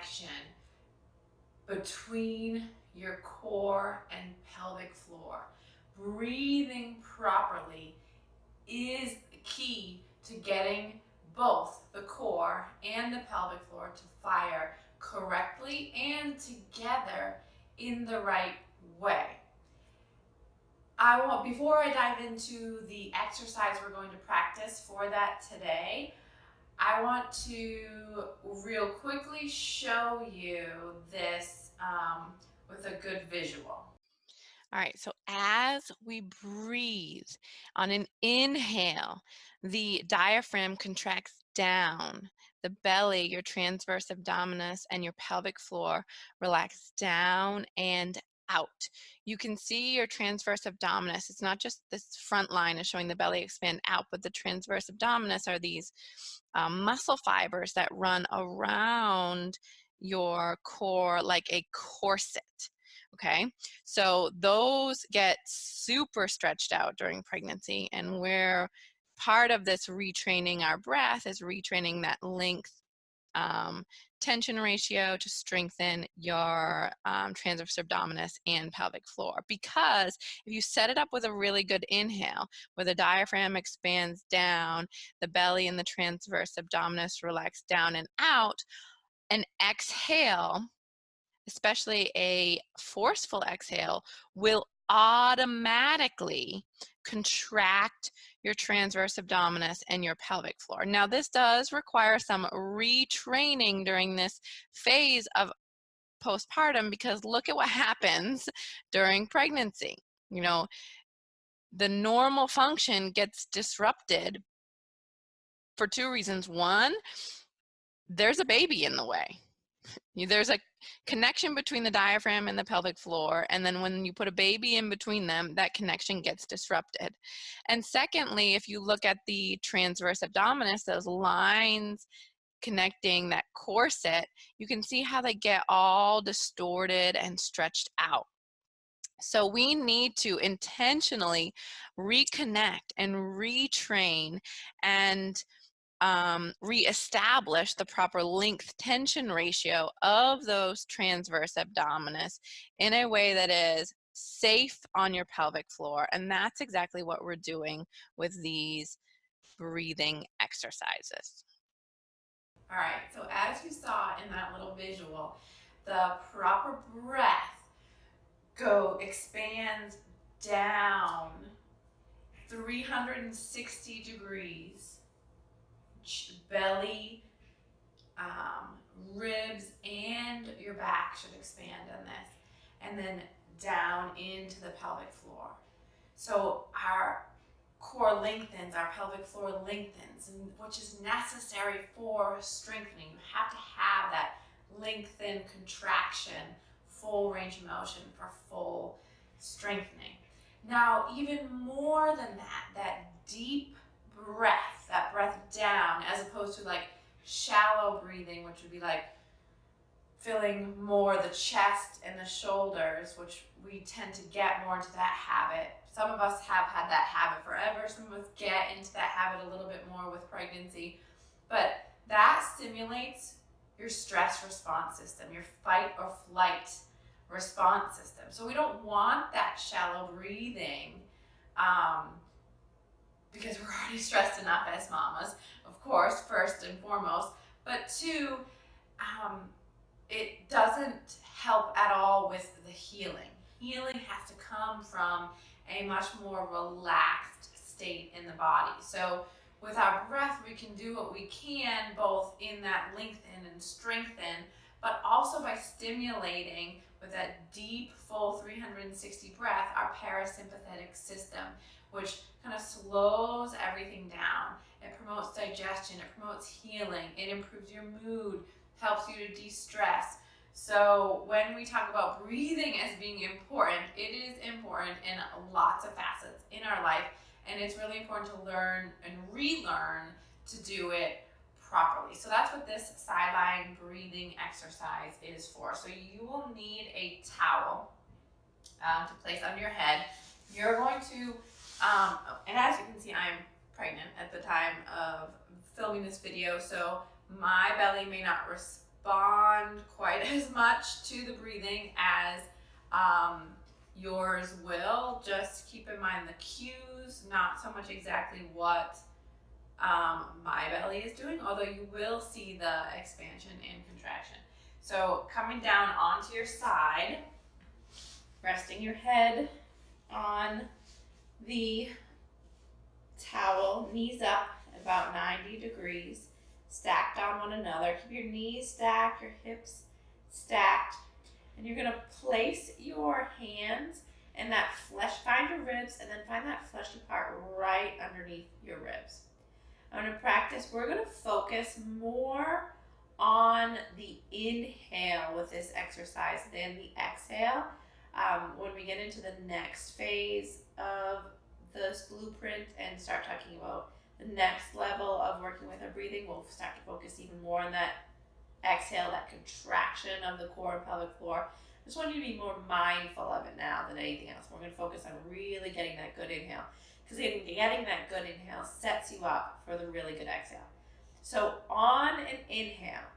connection between your core and pelvic floor. Breathing properly is the key to getting both the core and the pelvic floor to fire correctly and together in the right way. Before I dive into the exercise we're going to practice for that today, I want to real quickly show you this with a good visual. All right, so as we breathe on an inhale, the diaphragm contracts down. The belly, your transverse abdominis, and your pelvic floor relax down and out. You can see your transverse abdominis. It's not just this front line is showing the belly expand out, but the transverse abdominis are these muscle fibers that run around your core like a corset. Okay, so those get super stretched out during pregnancy, and we're part of this retraining our breath is retraining that length tension ratio to strengthen your transverse abdominis and pelvic floor. Because if you set it up with a really good inhale, where the diaphragm expands down, the belly and the transverse abdominis relax down and out, an exhale, especially a forceful exhale, will automatically contract your transverse abdominis and your pelvic floor. Now, this does require some retraining during this phase of postpartum, because look at what happens during pregnancy. You know, the normal function gets disrupted for two reasons. One, there's a baby in the way. There's a connection between the diaphragm and the pelvic floor, and then when you put a baby in between them, that connection gets disrupted. And secondly, if you look at the transverse abdominis, those lines connecting that corset, you can see how they get all distorted and stretched out. So we need to intentionally reconnect and retrain and reestablish the proper length tension ratio of those transverse abdominis in a way that is safe on your pelvic floor. And that's exactly what we're doing with these breathing exercises. All right, so as you saw in that little visual, the proper breath expands down 360 degrees, belly, ribs, and your back should expand in this, and then down into the pelvic floor. So our core lengthens, our pelvic floor lengthens, which is necessary for strengthening. You have to have that lengthen, contraction, full range of motion for full strengthening. Now, even more than that, that deep breath, that breath down, as opposed to like shallow breathing, which would be like filling more the chest and the shoulders, which we tend to get more into that habit. Some of us have had that habit forever. Some of us get into that habit a little bit more with pregnancy. But that stimulates your stress response system, your fight or flight response system. So we don't want that shallow breathing because we're already stressed enough as mamas, of course, first and foremost. But two, it doesn't help at all with the healing. Healing has to come from a much more relaxed state in the body. So with our breath, we can do what we can both in that lengthen and strengthen, but also by stimulating with that deep, full 360 breath, our parasympathetic system, which kind of slows everything down. It promotes digestion, it promotes healing, it improves your mood, helps you to de-stress. So when we talk about breathing as being important, it is important in lots of facets in our life, and it's really important to learn and relearn to do it properly. So that's what this sideline breathing exercise is for. So you will need a towel to place under your head. You're going to, and as you can see, I'm pregnant at the time of filming this video, so my belly may not respond quite as much to the breathing as yours will. Just keep in mind the cues, not so much exactly what my belly is doing, although you will see the expansion and contraction. So coming down onto your side, resting your head on the towel, knees up about 90 degrees, stacked on one another. Keep your knees stacked, your hips stacked, and you're gonna place your hands in that flesh, find your ribs, and then find that fleshy part right underneath your ribs. I'm gonna practice, we're gonna focus more on the inhale with this exercise than the exhale. When we get into the next phase of this blueprint and start talking about the next level of working with our breathing, we'll start to focus even more on that exhale, that contraction of the core and pelvic floor. I just want you to be more mindful of it now than anything else. We're going to focus on really getting that good inhale, because getting that good inhale sets you up for the really good exhale. So on an inhale,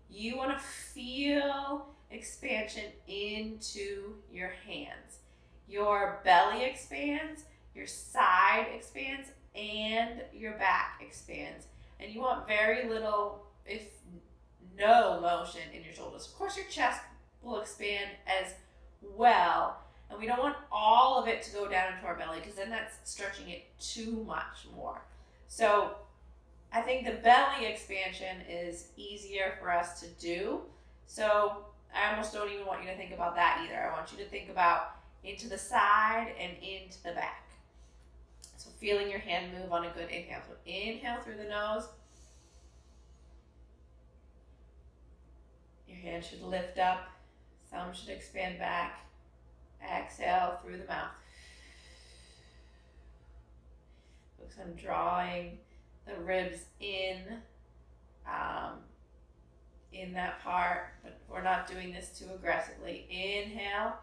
you want to feel expansion into your hands. Your belly expands, your side expands, and your back expands. And you want very little, if no, motion in your shoulders. Of course, your chest will expand as well. And we don't want all of it to go down into our belly, because then that's stretching it too much more. So I think the belly expansion is easier for us to do. So I almost don't even want you to think about that either. I want you to think about into the side and into the back. So feeling your hand move on a good inhale. So inhale through the nose. Your hand should lift up. Thumb should expand back. Exhale through the mouth. Focus on drawing the ribs in that part, but we're not doing this too aggressively. Inhale.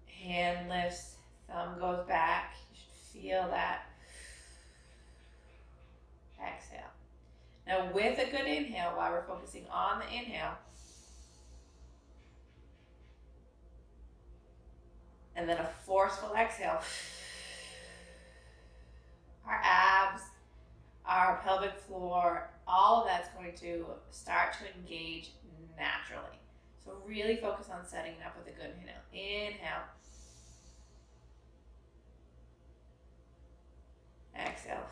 Hand lifts, thumb goes back. You should feel that. Exhale. Now with a good inhale, while we're focusing on the inhale, and then a forceful exhale, our abs, our pelvic floor, all of that's going to start to engage naturally. So really focus on setting it up with a good inhale. Inhale. Exhale.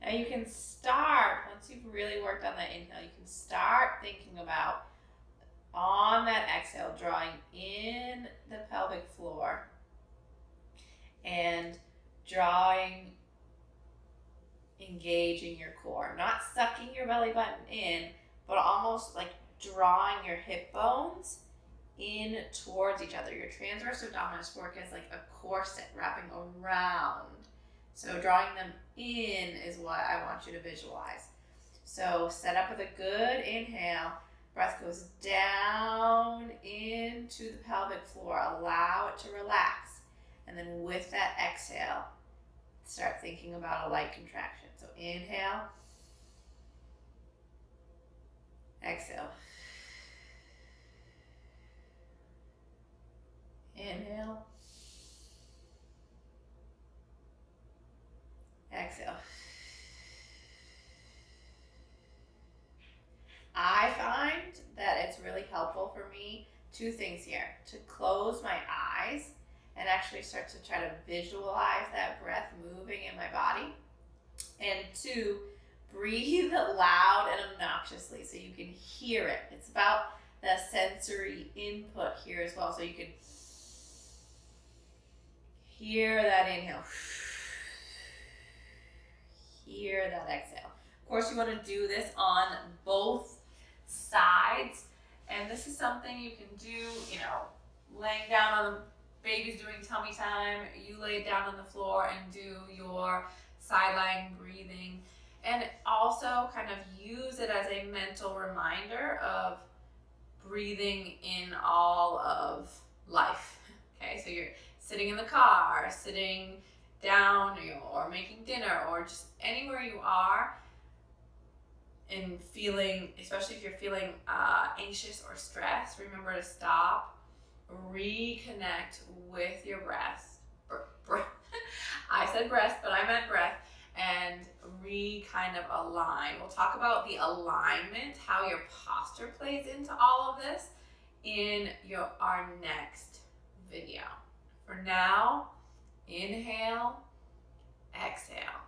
Now you can start, once you've really worked on that inhale, you can start thinking about, on that exhale, drawing in the pelvic floor and drawing, engaging your core. Not sucking your belly button in, but almost like drawing your hip bones in towards each other. Your transverse abdominis work is like a corset wrapping around. So drawing them in is what I want you to visualize. So set up with a good inhale. Breath goes down into the pelvic floor. Allow it to relax. And then with that exhale, start thinking about a light contraction. So inhale. Exhale. Inhale. Exhale. I find that it's really helpful for me, two things here, to close my eyes and actually start to try to visualize that breath moving in my body, and two, breathe loud and obnoxiously so you can hear it. It's about the sensory input here as well, so you can hear that inhale, hear that exhale. Of course, you want to do this on both sides, and this is something you can do, laying down on the baby's doing tummy time, you lay down on the floor and do your side lying breathing, and also kind of use it as a mental reminder of breathing in all of life. Okay, so sitting in the car, sitting down, or making dinner, or just anywhere you are, and feeling, especially if you're feeling anxious or stressed, remember to stop, reconnect with your breath. I said breath, but I meant breath. And kind of align. We'll talk about the alignment, how your posture plays into all of this in our next video. For now, inhale, exhale.